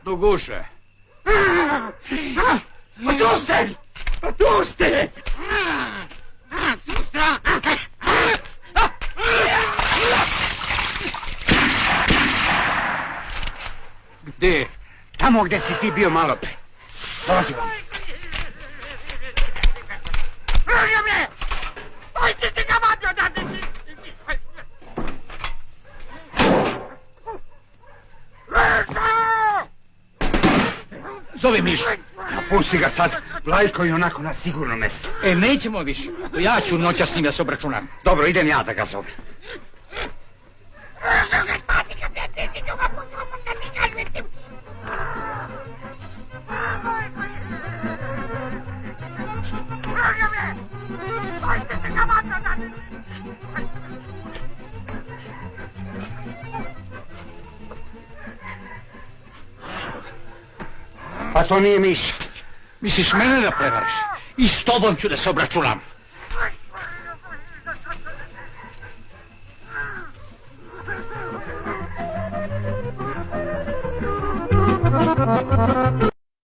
do guše. Pa tu ste! Pa tu ste! Gde? Tamo gde si ti bio malo pre. Dolazi vam. Zove Mišu. Pusti ga sad. Vlajko je onako na sigurno mesto. Nećemo više. Ja ću noća s njim da se obračunam. Dobro, idem ja da ga zovem. Pa to nije Miša. Misliš mene da prevariš? I s tobom ću da se obračunam. Thank you.